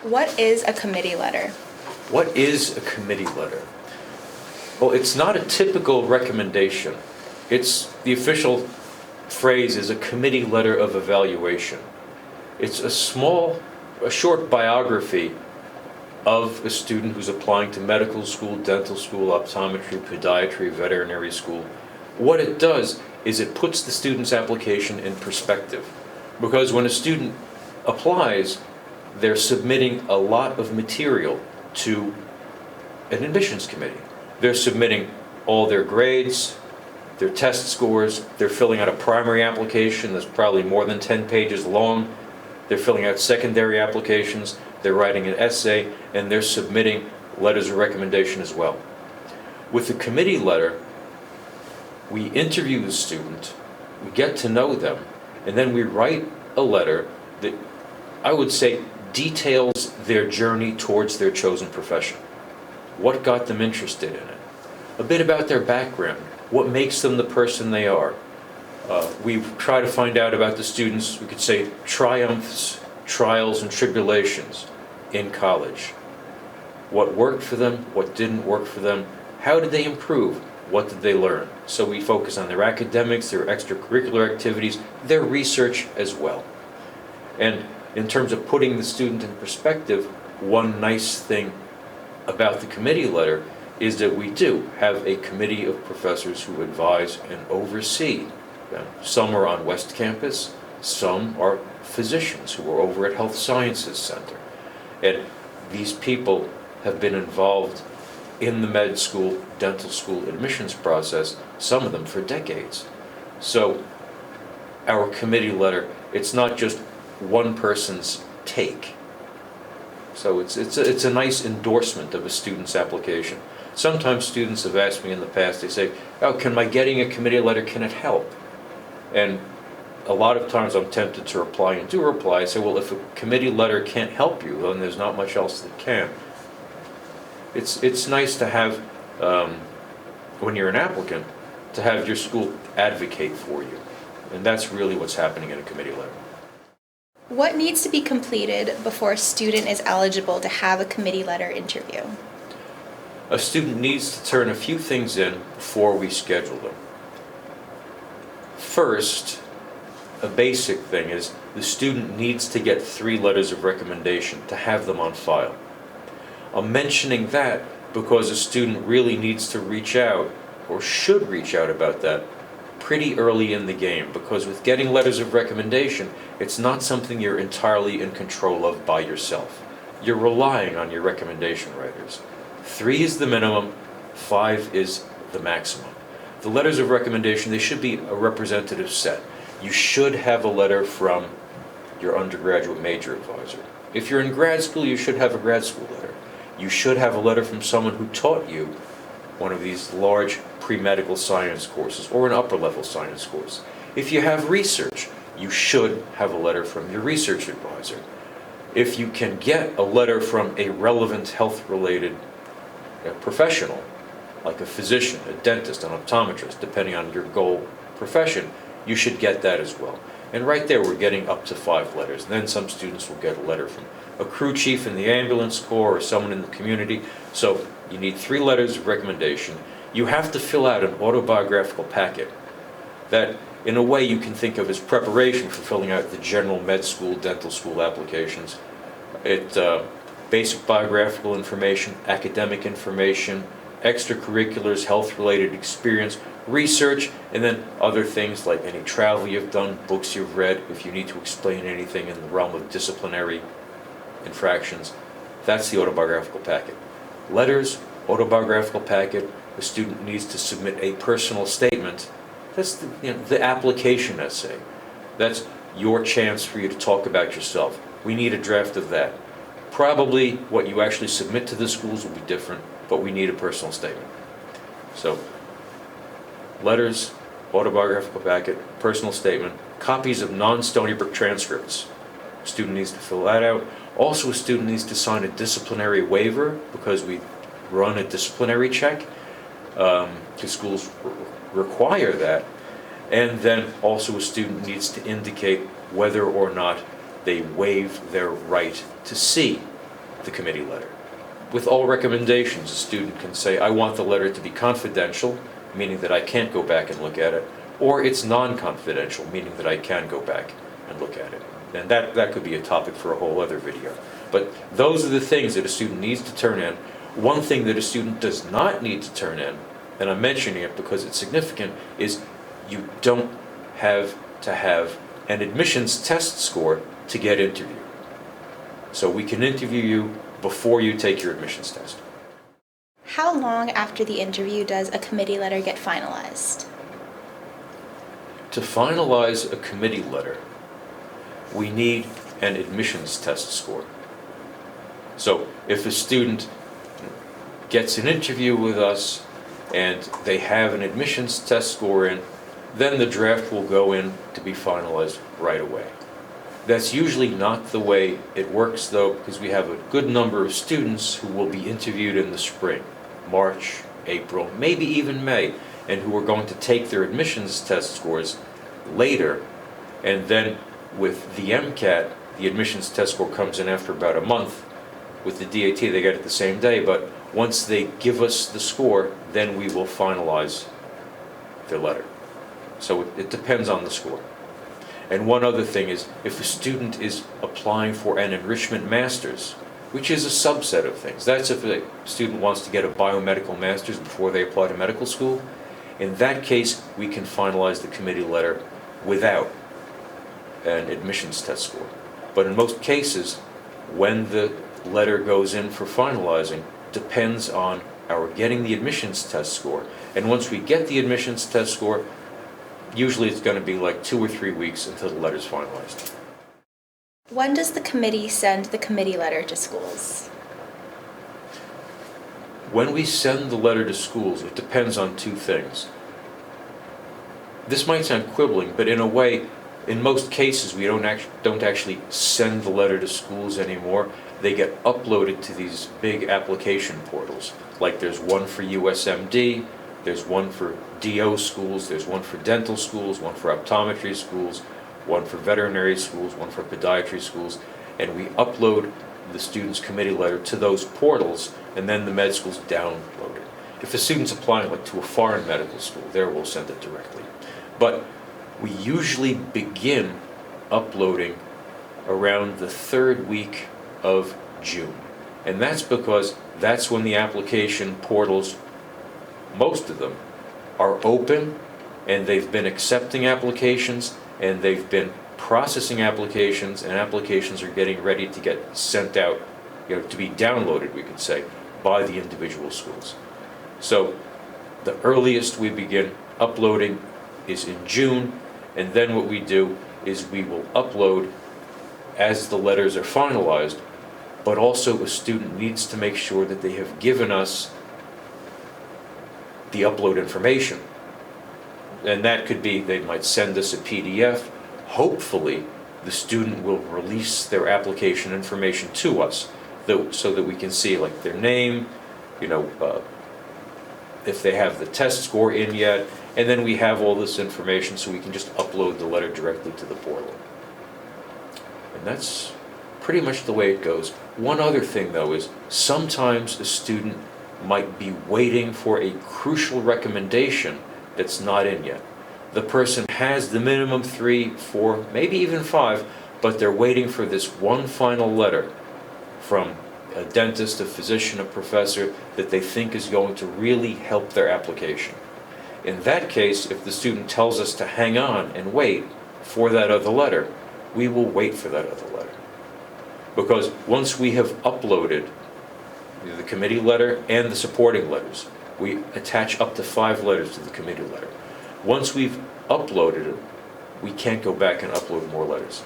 What is a committee letter? What is a committee letter? Well, it's not a typical recommendation. The official phrase is a committee letter of evaluation. It's a short biography of a student who's applying to medical school, dental school, optometry, podiatry, veterinary school. What it does is it puts the student's application in perspective. Because when a student applies, they're submitting a lot of material to an admissions committee. They're submitting all their grades, their test scores, they're filling out a primary application that's probably more than 10 pages long, they're filling out secondary applications, they're writing an essay, and they're submitting letters of recommendation as well. With the committee letter, we interview the student, we get to know them, and then we write a letter that I would say details their journey towards their chosen profession. What got them interested in it? A bit about their background. What makes them the person they are? We try to find out about the students, we could say, triumphs, trials, and tribulations in college. What worked for them? What didn't work for them? How did they improve? What did they learn? So we focus on their academics, their extracurricular activities, their research as well. And in terms of putting the student in perspective, one nice thing about the committee letter is that we do have a committee of professors who advise and oversee them. Some are on West Campus, some are physicians who are over at Health Sciences Center. And these people have been involved in the med school, dental school admissions process, some of them for decades. So our committee letter, it's not just one person's take. So it's a nice endorsement of a student's application. Sometimes students have asked me in the past, they say, oh, can my getting a committee letter, can it help? And a lot of times I'm tempted to reply and do reply. I say, well, if a committee letter can't help you, then there's not much else that can. It's nice to have, when you're an applicant, to have your school advocate for you. And that's really what's happening in a committee letter. What needs to be completed before a student is eligible to have a committee letter interview? A student needs to turn a few things in before we schedule them. First, a basic thing is the student needs to get 3 letters of recommendation to have them on file. I'm mentioning that because a student really needs to reach out, or should reach out about that, pretty early in the game, because with getting letters of recommendation, it's not something you're entirely in control of by yourself. You're relying on your recommendation writers. 3 is the minimum, 5 is the maximum. The letters of recommendation, they should be a representative set. You should have a letter from your undergraduate major advisor. If you're in grad school, you should have a grad school letter. You should have a letter from someone who taught you one of these large pre-medical science courses or an upper-level science course. If you have research, you should have a letter from your research advisor. If you can get a letter from a relevant health-related professional, like a physician, a dentist, an optometrist, depending on your goal profession, you should get that as well. And right there, we're getting up to 5 letters. And then some students will get a letter from a crew chief in the ambulance corps or someone in the community. So you need 3 letters of recommendation. You have to fill out an autobiographical packet that, in a way, you can think of as preparation for filling out the general med school, dental school applications. Basic biographical information, academic information, extracurriculars, health-related experience, research, and then other things like any travel you've done, books you've read, if you need to explain anything in the realm of disciplinary infractions. That's the autobiographical packet. Letters, autobiographical packet, the student needs to submit a personal statement. That's the application essay. That's your chance for you to talk about yourself. We need a draft of that. Probably what you actually submit to the schools will be different, but we need a personal statement. So, letters, autobiographical packet, personal statement, copies of non-Stony Brook transcripts. Student needs to fill that out. Also, a student needs to sign a disciplinary waiver because we run a disciplinary check. The schools require that. And then also a student needs to indicate whether or not they waive their right to see the committee letter. With all recommendations, a student can say, I want the letter to be confidential, meaning that I can't go back and look at it, or it's non-confidential, meaning that I can go back and look at it. And that could be a topic for a whole other video. But those are the things that a student needs to turn in. One thing that a student does not need to turn in, and I'm mentioning it because it's significant, is you don't have to have an admissions test score to get interviewed. So we can interview you before you take your admissions test. How long after the interview does a committee letter get finalized? To finalize a committee letter, we need an admissions test score. So if a student gets an interview with us and they have an admissions test score in, then the draft will go in to be finalized right away. That's usually not the way it works, though, because we have a good number of students who will be interviewed in the spring, March, April, maybe even May, and who are going to take their admissions test scores later. And then with the MCAT, the admissions test score comes in after about a month. With the DAT, they get it the same day, but once they give us the score, then we will finalize their letter. So it depends on the score. And one other thing is, if a student is applying for an enrichment master's, which is a subset of things, that's if a student wants to get a biomedical master's before they apply to medical school, in that case, we can finalize the committee letter without an admissions test score. But in most cases, when the letter goes in for finalizing, depends on our getting the admissions test score. And once we get the admissions test score, usually it's going to be like 2 or 3 weeks until the letter's finalized. When does the committee send the committee letter to schools? When we send the letter to schools, it depends on 2 things. This might sound quibbling, but in a way, in most cases, we don't actually send the letter to schools anymore. They get uploaded to these big application portals. Like there's one for USMD, there's one for DO schools, there's one for dental schools, one for optometry schools, one for veterinary schools, one for podiatry schools, and we upload the student's committee letter to those portals, and then the med schools download it. If a student's applying like to a foreign medical school, there we'll send it directly. But we usually begin uploading around the 3rd week of June. And that's because that's when the application portals, most of them, are open, and they've been accepting applications, and they've been processing applications, and applications are getting ready to get sent out, to be downloaded, we could say, by the individual schools. So the earliest we begin uploading is in June, and then what we do is we will upload as the letters are finalized, but also a student needs to make sure that they have given us the upload information. And that could be, they might send us a PDF. Hopefully, the student will release their application information to us, so that we can see like their name, if they have the test score in yet, and then we have all this information so we can just upload the letter directly to the portal. And that's pretty much the way it goes. One other thing, though, is sometimes a student might be waiting for a crucial recommendation that's not in yet. The person has the minimum 3, 4, maybe even 5, but they're waiting for this one final letter from a dentist, a physician, a professor that they think is going to really help their application. In that case, if the student tells us to hang on and wait for that other letter, we will wait for that other letter. Because once we have uploaded the committee letter and the supporting letters, we attach up to 5 letters to the committee letter. Once we've uploaded it, we can't go back and upload more letters.